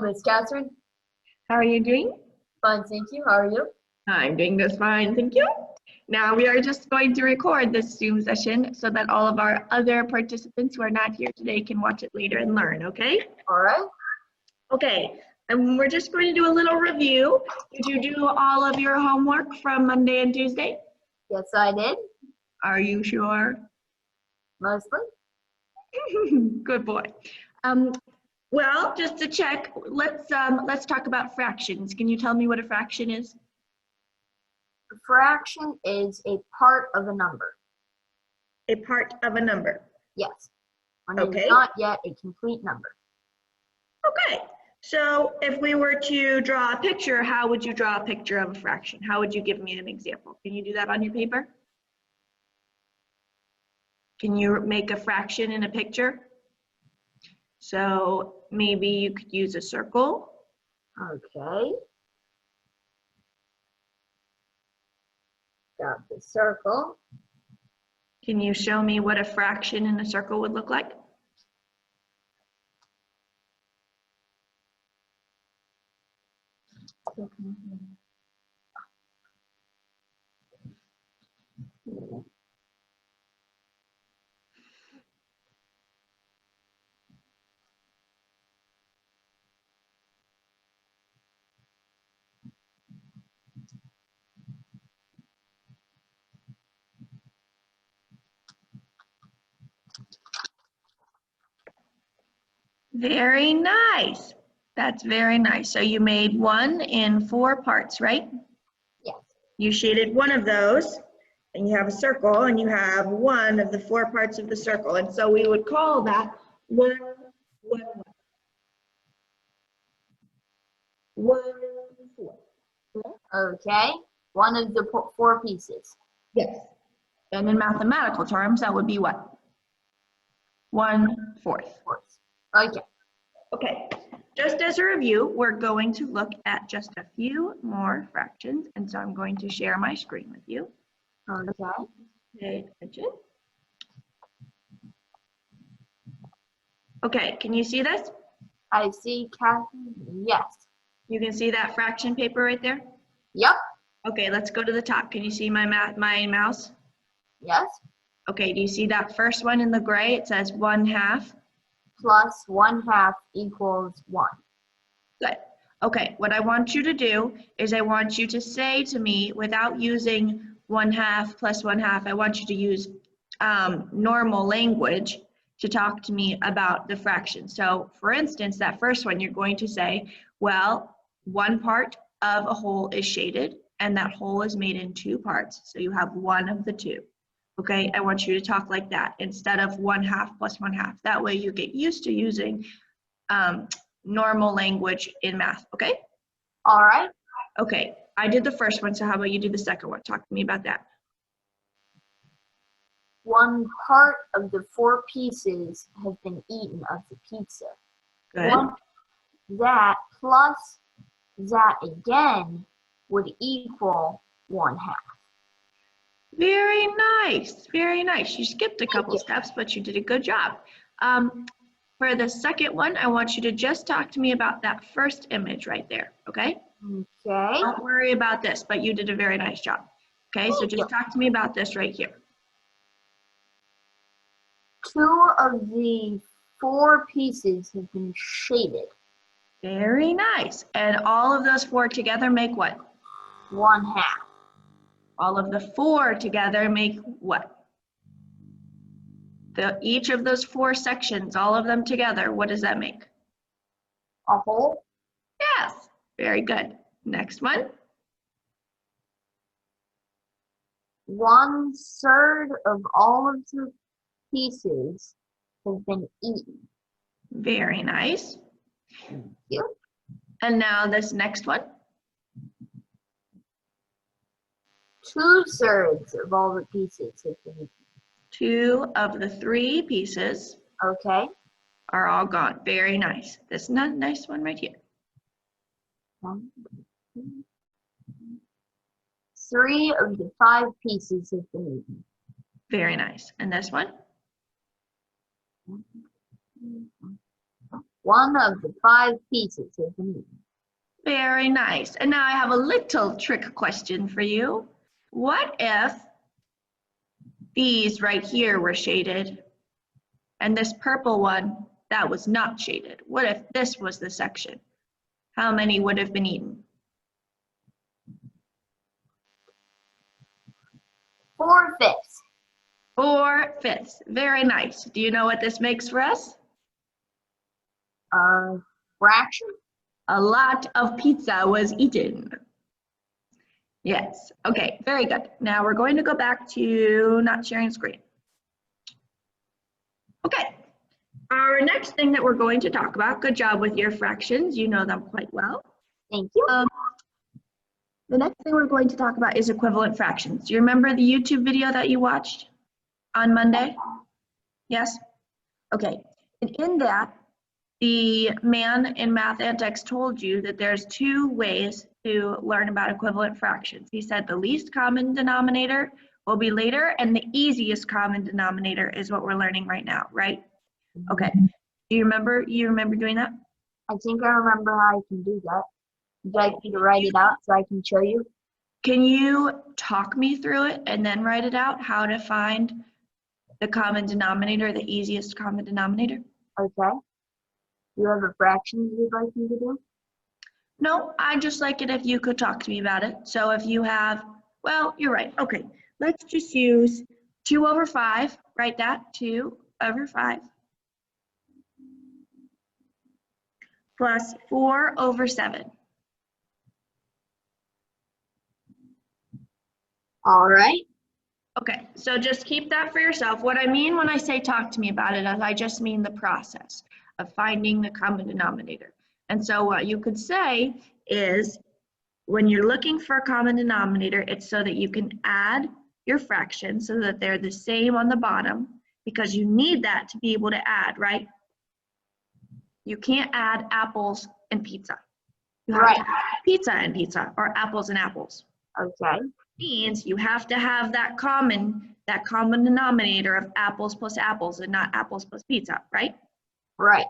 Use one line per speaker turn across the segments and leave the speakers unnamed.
Miss Catherine.
How are you doing?
Fine, thank you. How are you?
I'm doing just fine, thank you. Now we are just going to record this Zoom session so that all of our other participants who are not here today can watch it later and learn, okay?
All right.
Okay, and we're just going to do a little review. Did you do all of your homework from Monday and Tuesday?
Yes, I did.
Are you sure?
Mostly.
Good boy. Well, just to check, let's talk about fractions. Can you tell me what a fraction is?
A fraction is a part of a number.
A part of a number.
Yes. When
Okay.
it's not yet a complete number.
Okay. So if we were to draw a picture, how would you draw a picture of a fraction? How would you give me an example? Can you do that on your paper? Can you make a fraction in a picture? So maybe you could use a circle.
Okay. Got the circle.
Can you show me what a fraction in a circle would look like? Very nice. That's very nice. So you made one in 4 parts, right?
Yes.
You shaded one of those, and you have a circle, and you have one of the 4 parts of the circle. And so we would call that 1, 1, 1, 4.
Okay. One of the 4 pieces.
Yes. And in mathematical terms, that would be what? 1/4.
Okay.
Okay, just as a review, we're going to look at just a few more fractions, and so I'm going to share my screen with you.
Okay.
Pay attention. Okay, can you see this?
I see, Catherine. Yes.
You can see that fraction paper right there?
Yep.
Okay, let's go to the top. Can you see my mouse?
Yes.
Okay, do you see that first one in the gray? It says 1/2.
Plus 1/2 equals 1.
Good. Okay, what I want you to do is I want you to say to me, without using 1/2 plus 1/2, I want you to use normal language to talk to me about the fraction. So for instance, that first one, you're going to say, well, one part of a whole is shaded, and that whole is made in 2 parts. So you have one of the 2. Okay, I want you to talk like that instead of 1/2 plus 1/2. That way you get used to using normal language in math, okay?
All right.
Okay, I did the first one, so how about you do the second one? Talk to me about that.
One part of the 4 pieces has been eaten of the pizza.
Good.
That plus that again would equal 1/2.
Very nice, very nice. You skipped a couple steps, but you did a good job. For the second one, I want you to just talk to me about that first image right there, okay?
Okay.
Don't worry about this, but you did a very nice job. Okay, so just talk to me about this right here.
2 of the 4 pieces have been shaded.
Very nice. And all of those 4 together make what?
1/2.
All of the 4 together make what? Each of those 4 sections, all of them together, what does that make?
A whole.
Yes, very good. Next one.
1/3 of all of the pieces have been eaten.
Very nice.
Thank you.
And now this next one.
2/3 of all the pieces have been eaten.
2 of the 3 pieces
Okay.
are all gone. Very nice. This nice one right here.
3 of the 5 pieces have been eaten.
Very nice. And this one?
One of the 5 pieces has been eaten.
Very nice. And now I have a little trick question for you. What if these right here were shaded and this purple one that was not shaded? What if this was the section? How many would have been eaten?
4/5.
4/5. Very nice. Do you know what this makes for us?
Fraction?
A lot of pizza was eaten. Yes. Okay, very good. Now we're going to go back to not sharing screen. Okay. Our next thing that we're going to talk about, good job with your fractions. You know them quite well.
Thank you.
The next thing we're going to talk about is equivalent fractions. Do you remember the YouTube video that you watched on Monday? Yes? Okay. And in that, the man in Math Antics told you that there's 2 ways to learn about equivalent fractions. He said the least common denominator will be later, and the easiest common denominator is what we're learning right now, right? Okay. Do you remember doing that?
I think I remember how I can do that. Would you like me to write it out so I can show you?
Can you talk me through it and then write it out, how to find the common denominator, the easiest common denominator?
Okay. You have a fraction you'd like me to do?
No, I'd just like it if you could talk to me about it. So if you have, well, you're right. Okay, let's just use 2/5. Write that, 2/5. Plus 4/7.
All right.
Okay, so just keep that for yourself. What I mean when I say talk to me about it is I just mean the process of finding the common denominator. And so what you could say is when you're looking for a common denominator, it's so that you can add your fractions so that they're the same on the bottom, because you need that to be able to add, right? You can't add apples and pizza. You have to add pizza and pizza, or apples and apples.
Okay.
Means you have to have that common denominator of apples plus apples and not apples plus pizza, right?
Right.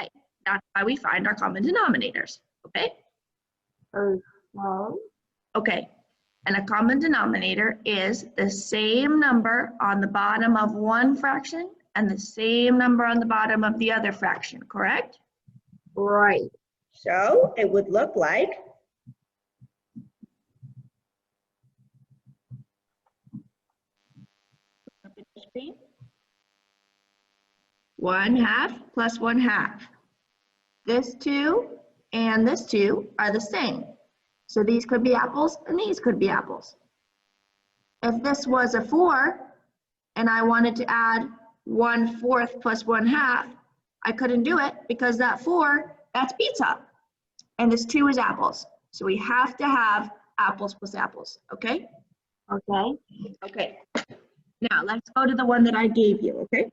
Okay. That's why we find our common denominators, okay?
Okay.
Okay, and a common denominator is the same number on the bottom of one fraction and the same number on the bottom of the other fraction, correct?
Right.
So it would look like 1/2 plus 1/2. This 2 and this 2 are the same. So these could be apples and these could be apples. If this was a 4 and I wanted to add 1/4 plus 1/2, I couldn't do it because that 4, that's pizza. And this 2 is apples. So we have to have apples plus apples, okay?
Okay.
Okay. Now let's go to the one that I gave you, okay?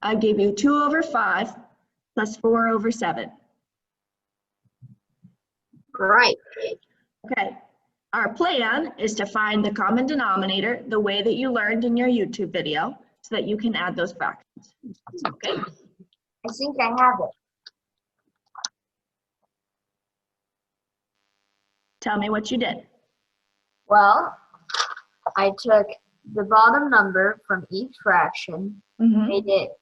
I gave you 2/5 plus 4/7.
Right.
Okay. Our plan is to find the common denominator the way that you learned in your YouTube video so that you can add those fractions. Okay?
I think I have it.
Tell me what you did.
Well, I took the bottom number from each fraction, made it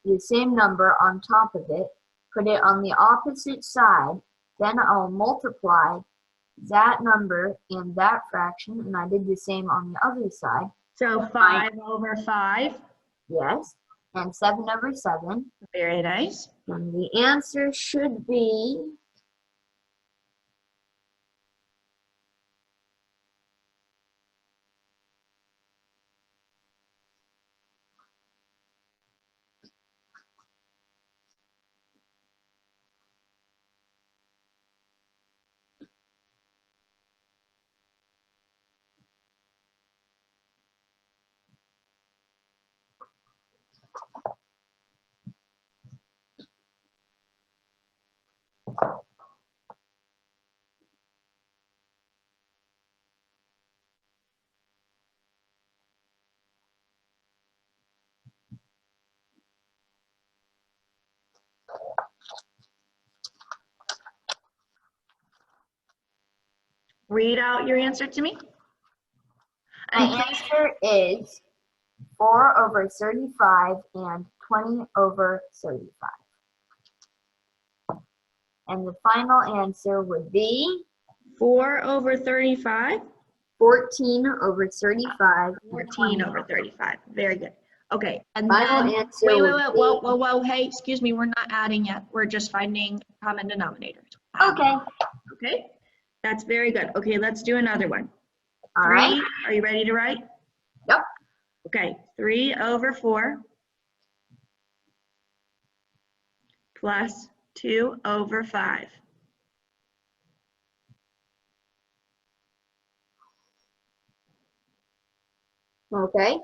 the same number on top of it, put it on the opposite side, then I'll multiply that number and that fraction, and I did the same on the other side.
So 5/5.
Yes, and 7/7.
Very nice.
And the answer should be
5/5. Read out your answer to me.
My answer is 4 over 35 and 20 over 35. And the final answer would be
4 over 35.
14 over 35.
14 over 35. Very good. Okay. And
Final
then,
answer
wait,
would
whoa. Hey, excuse me. We're not adding yet. We're just finding common denominators.
Okay.
Okay. That's very good. Okay, let's do another one.
All right.
Are you ready to write?
Yep.
Okay. 3 over 4 plus 2 over 5.
Okay.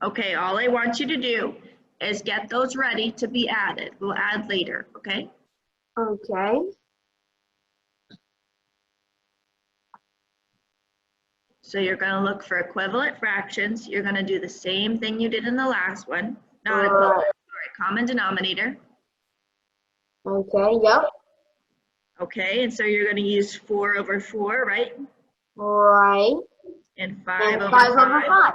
Okay, all I want you to do is get those ready to be added. We'll add later, okay?
Okay.
So you're going to look for equivalent fractions. You're going to do the same thing you did in the last one. Not equivalent, sorry, common denominator.
Okay, yep.
Okay, and so you're going to use 4 over 4, right?
Right.
And 5 over
5
5.
over 5.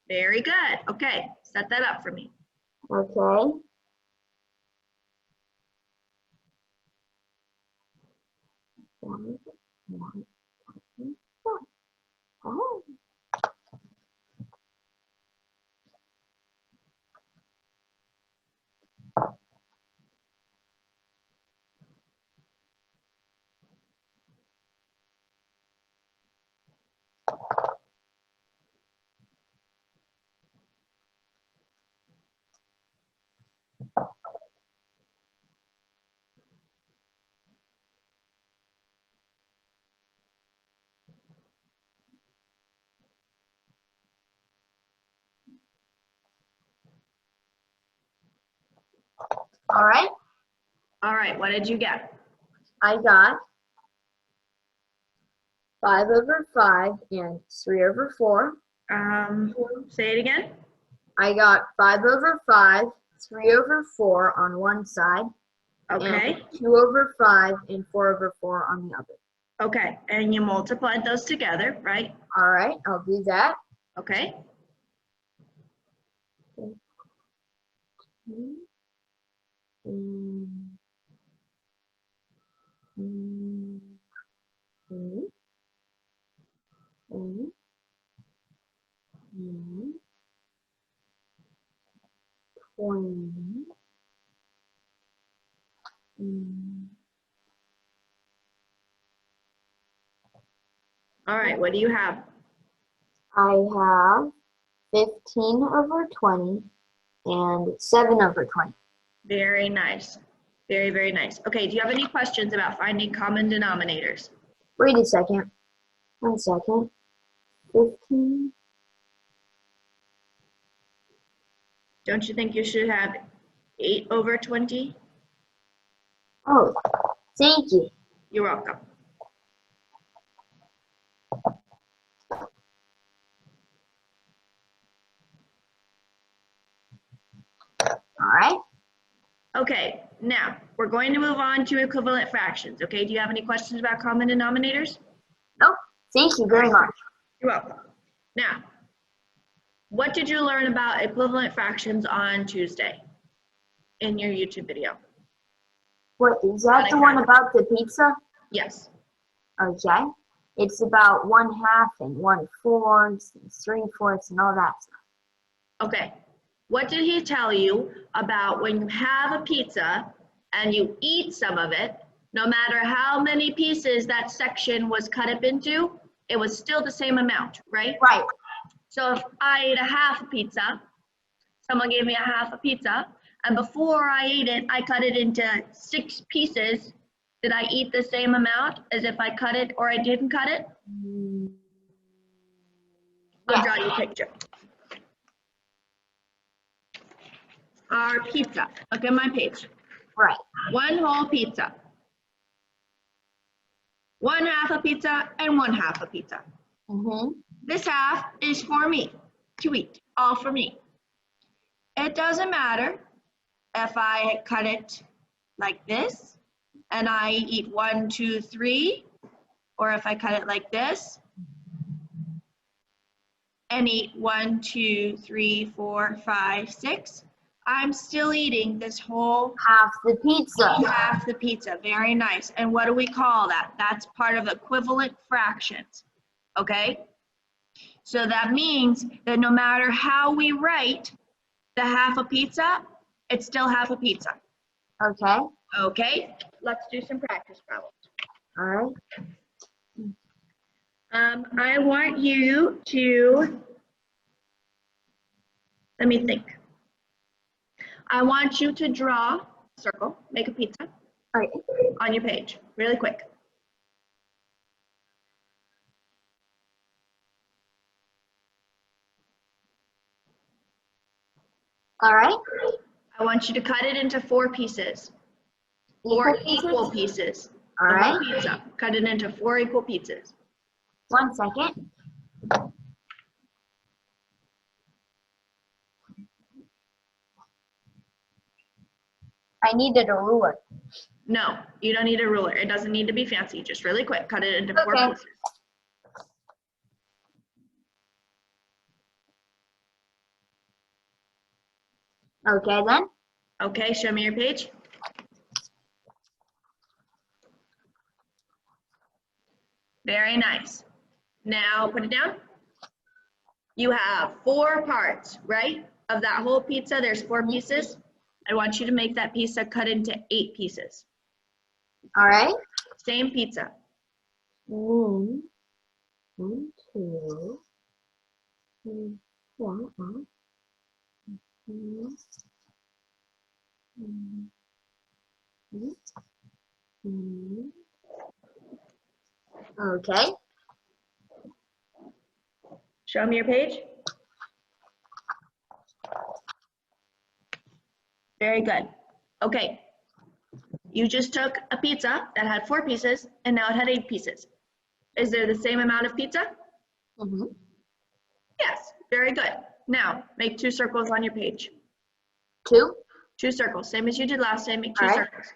Very good. Okay, set that up for me.
Okay. One, two, 4. Oh. All right.
All right, what did you get?
I got 5 over 5 and 3 over 4.
Say it again.
I got 5 over 5, 3 over 4 on one side.
Okay.
And 2 over 5 and 4 over 4 on the other.
Okay, and you multiplied those together, right?
All right, I'll do that.
Okay. All right, what do you have?
I have 15 over 20 and 7 over 20.
Very nice. Very, very nice. Okay, do you have any questions about finding common denominators?
Wait a second. 1 second. 15.
Don't you think you should have 8 over 20?
Oh, thank you.
You're welcome.
All right.
Okay, now we're going to move on to equivalent fractions. Okay, do you have any questions about common denominators?
Nope. Thank you very much.
You're welcome. Now, what did you learn about equivalent fractions on Tuesday in your YouTube video?
What, is that the one about the pizza?
Yes.
Okay. It's about 1/2 and 1/4 and 3/4 and all that stuff.
Okay. What did he tell you about when you have a pizza and you eat some of it, no matter how many pieces that section was cut up into, it was still the same amount, right?
Right.
So if I ate a half a pizza, someone gave me a half a pizza, and before I ate it, I cut it into 6 pieces. Did I eat the same amount as if I cut it or I didn't cut it? I'll draw you a picture. Our pizza. Look at my page.
Right.
1 whole pizza. 1/2 a pizza and 1/2 a pizza. This half is for me to eat, all for me. It doesn't matter if I cut it like this and I eat 1, 2, 3, or if I cut it like this, and eat 1, 2, 3, 4, 5, 6, I'm still eating this whole
half the pizza.
Half the pizza. Very nice. And what do we call that? That's part of equivalent fractions. Okay? So that means that no matter how we write the half a pizza, it's still half a pizza.
Okay.
Okay? Let's do some practice problems.
All right.
I want you to, let me think. I want you to draw a circle, make a pizza on your page, really quick.
All right.
I want you to cut it into 4 pieces. Equal pieces.
All right.
Pizza. Cut it into 4 equal pieces.
1 second. I needed a ruler.
No, you don't need a ruler. It doesn't need to be fancy. Just really quick. Cut it into 4 pieces.
Okay then.
Okay, show me your page. Very nice. Now put it down. You have 4 parts, right? Of that whole pizza, there's 4 pieces. I want you to make that pizza cut into 8 pieces.
All right.
Same pizza.
1, 2, 3, 4, 5, 6, 7. Okay.
Show me your page. Very good. Okay. You just took a pizza that had 4 pieces and now it had 8 pieces. Is there the same amount of pizza?
Mm-hmm.
Yes, very good. Now, make 2 circles on your page.
2?
2 circles, same as you did last time, make 2 circles.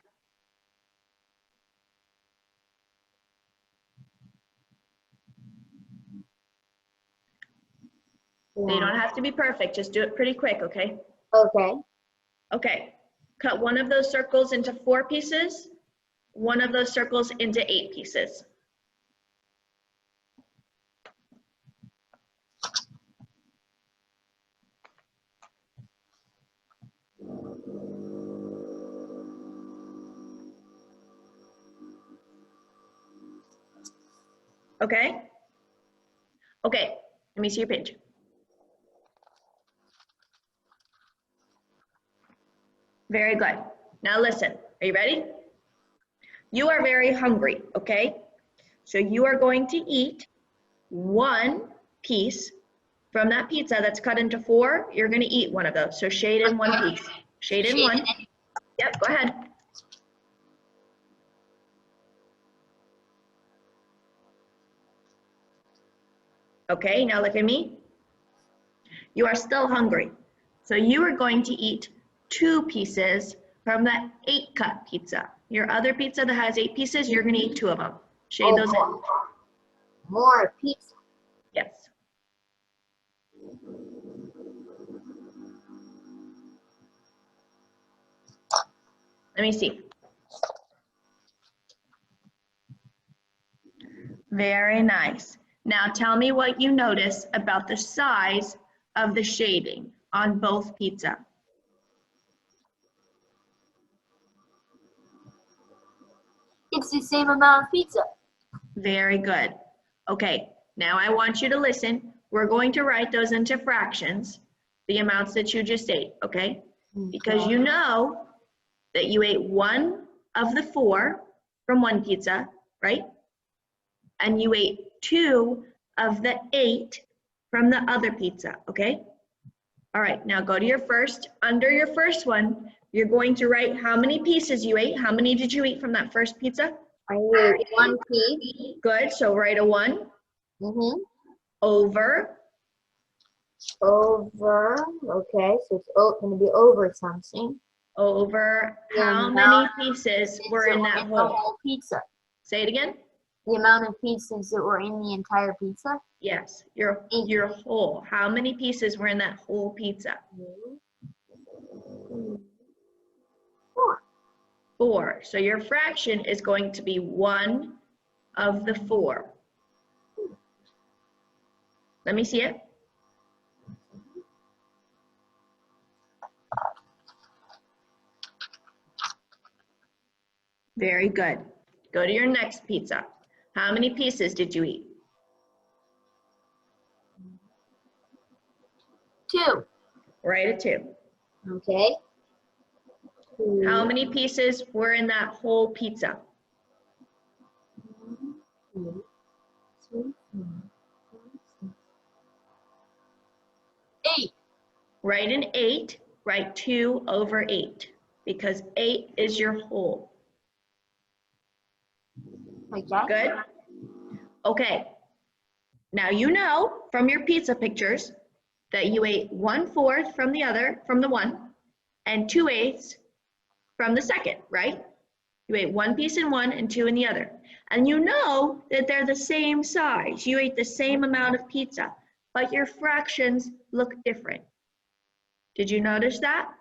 They don't have to be perfect, just do it pretty quick, okay?
Okay.
Okay, cut one of those circles into 4 pieces, one of those circles into 8 pieces. Okay? Okay, let me see your page. Very good. Now listen, are you ready? You are very hungry, okay? So you are going to eat 1 piece from that pizza that's cut into 4. You're going to eat one of those. So shade in 1 piece. Shade in 1. Yep, go ahead. Okay, now look at me. You are still hungry. So you are going to eat 2 pieces from that 8-cut pizza. Your other pizza that has 8 pieces, you're going to eat 2 of them. Shade those in.
More pizza.
Yes. Let me see. Very nice. Now tell me what you notice about the size of the shading on both pizza.
It's the same amount of pizza. Very
good. Okay, now I want you to listen. We're going to write those into fractions, the amounts that you just ate, okay? Because you know that you ate 1 of the 4 from 1 pizza, right? And you ate 2 of the 8 from the other pizza, okay? All right, now go to your first, under your first one, you're going to write how many pieces you ate. How many did you eat from that first pizza?
I ate 1 piece.
Good, so write a 1.
Mm-hmm.
Over,
okay, so it's going to be over something.
Over, how many pieces were in that whole?
Pizza.
Say it again.
The amount of pieces that were in the entire pizza?
Yes, your whole. How many pieces were in that whole pizza?
4.
4. So your fraction is going to be 1 of the 4. Let me see it. Very good. Go to your next pizza. How many pieces did you eat?
2.
Write a 2.
Okay. 2.
How many pieces were in that whole pizza?
1, 2, 3, 4, 5, 6. 8.
Write an 8. Write 2 over 8 because 8 is your whole.
Okay.
Good? Okay. Now you know from your pizza pictures that you ate 1/4 from the one, and 2/8 from the second, right? You ate 1 piece in one and 2 in the other. And you know that they're the same size. You ate the same amount of pizza, but your fractions look different. Did you notice that?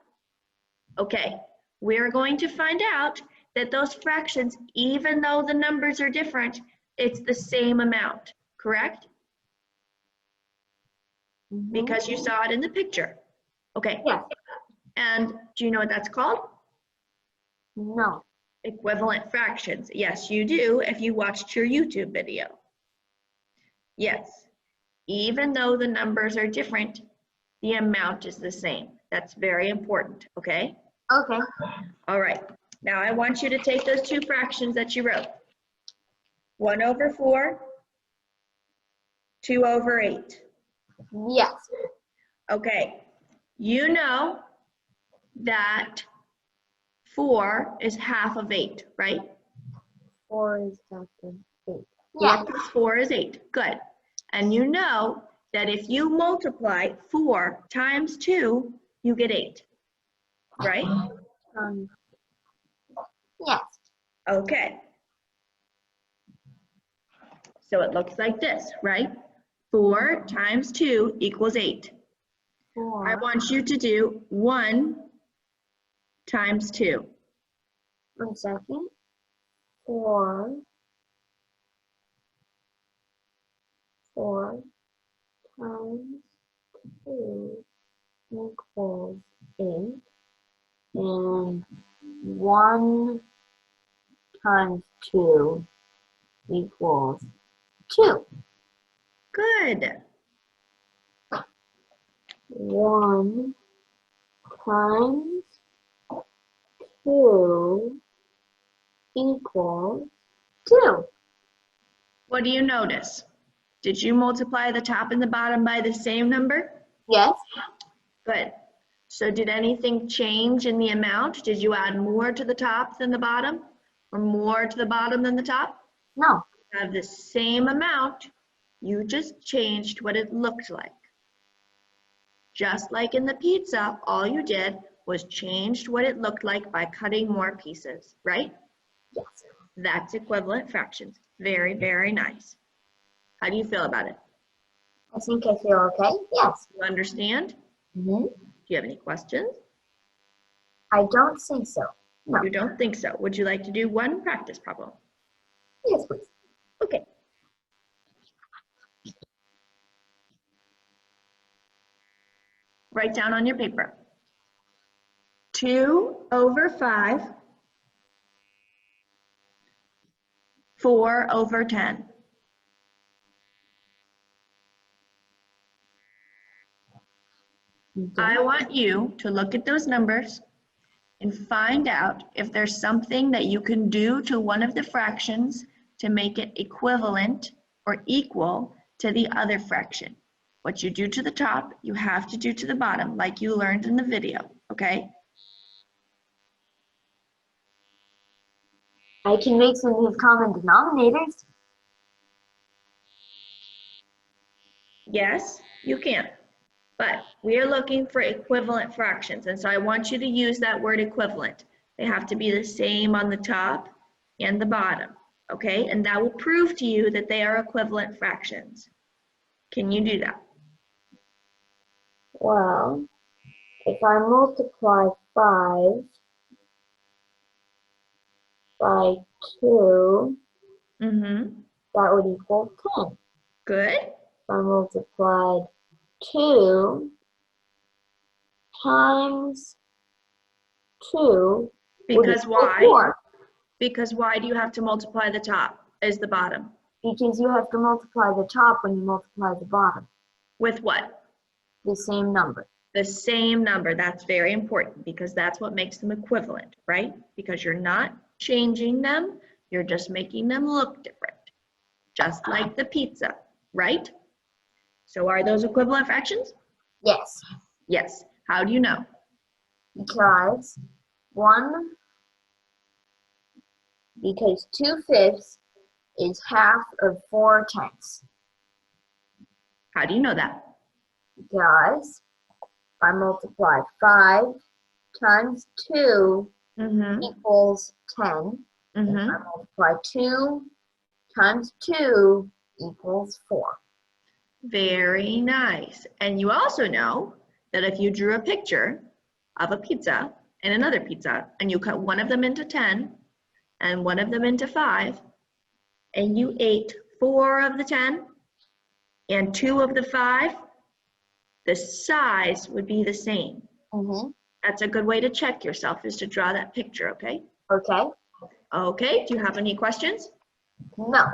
Okay, we're going to find out that those fractions, even though the numbers are different, it's the same amount, correct? Because you saw it in the picture. Okay.
Yes.
And do you know what that's called?
No.
Equivalent fractions. Yes, you do if you watched your YouTube video. Yes. Even though the numbers are different, the amount is the same. That's very important, okay?
Okay.
All right. Now I want you to take those 2 fractions that you wrote. 1 over 4, 2 over 8.
Yes.
Okay. You know that 4 is half of 8, right?
4 is half of 8.
4 plus 4 is 8. Good. And you know that if you multiply 4 times 2, you get 8, right?
Yes.
Okay. So it looks like this, right? 4 times 2 equals 8.
4.
I want you to do 1 times 2.
1 second. 4 times 2 equals 8. And 1 times 2 equals 2.
Good.
1 times 2 equals 2.
What do you notice? Did you multiply the top and the bottom by the same number?
Yes.
Good. So did anything change in the amount? Did you add more to the top than the bottom? Or more to the bottom than the top?
No.
You have the same amount, you just changed what it looked like. Just like in the pizza, all you did was changed what it looked like by cutting more pieces, right?
Yes.
That's equivalent fractions. Very, very nice. How do you feel about it?
I think I feel okay. Yes.
You understand?
Mm-hmm.
Do you have any questions?
I don't think so. No.
You don't think so. Would you like to do one practice problem?
Yes, please.
Okay. Write down on your paper. 2 over 5, 4 over 10.
Okay.
I want you to look at those numbers and find out if there's something that you can do to one of the fractions to make it equivalent or equal to the other fraction. What you do to the top, you have to do to the bottom, like you learned in the video, okay?
I can make some of these common denominators.
Yes, you can. But we are looking for equivalent fractions, and so I want you to use that word equivalent. They have to be the same on the top and the bottom, okay? And that will prove to you that they are equivalent fractions. Can you do that?
Well, if I multiply 5 by 2, that would equal 10.
Good.
If I multiplied 2 times 2
Because
would equal
why?
4.
Because why do you have to multiply the top as the bottom?
Because you have to multiply the top when you multiply the bottom.
With what?
The same number.
The same number. That's very important because that's what makes them equivalent, right? Because you're not changing them, you're just making them look different. Just like the pizza, right? So are those equivalent fractions?
Yes.
Yes. How do you know?
Because 2/5 is half of 4/10.
How do you know that?
Because if I multiply 5 times 2 equals 10. And if I multiply 2 times 2 equals 4.
Very nice. And you also know that if you drew a picture of a pizza and another pizza, and you cut one of them into 10 and one of them into 5, and you ate 4 of the 10 and 2 of the 5, the size would be the same. That's a good way to check yourself, is to draw that picture, okay?
Okay.
Okay, do you have any questions?
No.